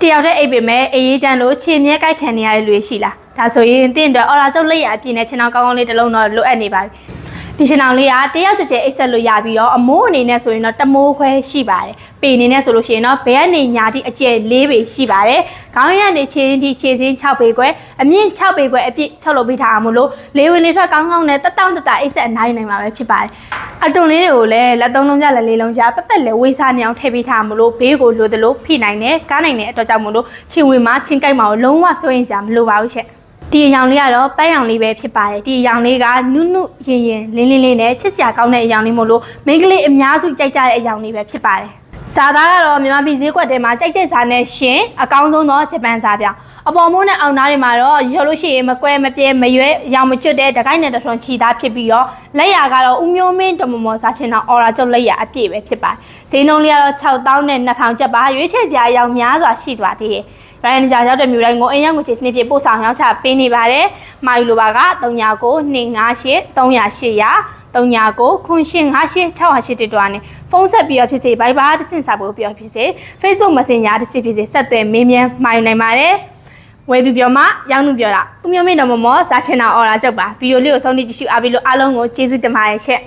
တယောက်တည်းအိပ်ပေမဲ့အေးအေးချမ်းလို့ခြေမြဲကြိုက်ခံနေရတဲ့လူရှိလားဒါဆိုရင်တင့်အတွက်အော်ရာကျုပ်လက်ရအပြည့်နဲ့ခြေနှောင်းကောင်းကောင်းလေးတစ်လုံးတော့လိုအပ်နေပါပြီဒီခြေနှောင်းလေးကတယောက်ကြဲအိပ်ဆက်လို့ရပြီးတော့အမိုးအနေနဲ့ဆိုရင်တော့တမိုးခွဲရှိပါတယ်ပေအနေနဲ့ဆိုလို့ရှိရင်တော့ဘဲကနေညာတိအကျဲ၄ပေရှိပါတယ်ခေါင်းရည်ကနေခြေရင်းထိခြေစင်း6ပေခွဲအမြင့်6ပေခွဲအပြည့်6လုပ်ပေးထားအောင်မလို့လေးဝင်လေးထွက်ကောင်းကောင်းနဲ့တက်တောင့်တအိပ်ဆက်အနိုင်နိုင်မှာပဲဖြစ်ပါတယ်အတွန်လေးတွေကိုလည်းလက်သုံးလုံးကြလက်လေးလုံးကြပက်ပက်လေးဝေးစားနေအောင်ထည့်ပေးထားမလို့ဘေးကိုလိုသလိုဖိနိုင်တယ်ကားနိုင်တဲ့အတွက်ကြောင့်မလို့ချင်းဝင်မှာချင်းကြိုက်မှာလုံးဝစိုးရင်စရာမလိုပါဘူးချက်ဒီအယောင်လေးကတော့ပန်းရောင်လေးပဲဖြစ်ပါတယ်ဒီအယောင်လေးကနုနုရင်ရင်လင်းလင်းလေးနဲ့ချစ်စရာကောင်းတဲ့အယောင်လေးမို့လို့မိန်းကလေးအများစုကြိုက်ကြတဲ့အယောင်လေးပဲဖြစ်ပါတယ်စားသားကတော့မြန်မာပြည်ဈေးကွက်ထဲမှာကြိုက်တဲ့စားနဲ့ရှင်အကောင်းဆုံးသောဂျပန်စားပြောင်းအပေါ်မိုးနဲ့အောင်သားတွေမှာတော့ရော်လို့ရှိရင်မကွဲမပြဲမရွဲရောင်မကျွတ်တဲ့တကိုက်နဲ့တထွန်ချီသားဖြစ်ပြီးတော့လက်ရကတော့ဦးမျိုးမင်းတမမော်စားချင်တော့အော်ရာကျုပ်လက်ရအပြည့်ပဲဖြစ်ပါတယ်ဈေးနှုန်းလေးကတော့6000နဲ့2000ကျပ်ပါရွေးချယ်စရာအယောင်များစွာရှိသွားသေးတယ်ရိုင်းနေကြရောက်တဲ့မြို့တိုင်းကိုအင်ရောက်ကိုချေစနစ်ပြပို့ဆောင်ရောက်ချပေးနေပါတယ်မာယူလိုပါက399258 300 39 9858 တွားနဲ့ဖုန်းဆက်ပြီးတော့ဖြစ်စေ Viber တစ်ဆင့်စာပို့ပြီးတော့ဖြစ်စေ Facebook Messenger တစ်ဆင့်ဖြစ်စေဆက်သွယ်မေးမြန်းမှာယူနိုင်ပါတယ်ဝယ်သူပြောမှရောင်းသူပြောတာဦးမျိုးမင်းတော်မမောစားချင်တာအော်ရာကျုပ်ပါဗီဒီယိုလေးကိုဆုံးဖြတ်ကြည့်ရှုအားပေးလို့အားလုံးကိုကျေးဇူးတင်ပါတယ်ချက်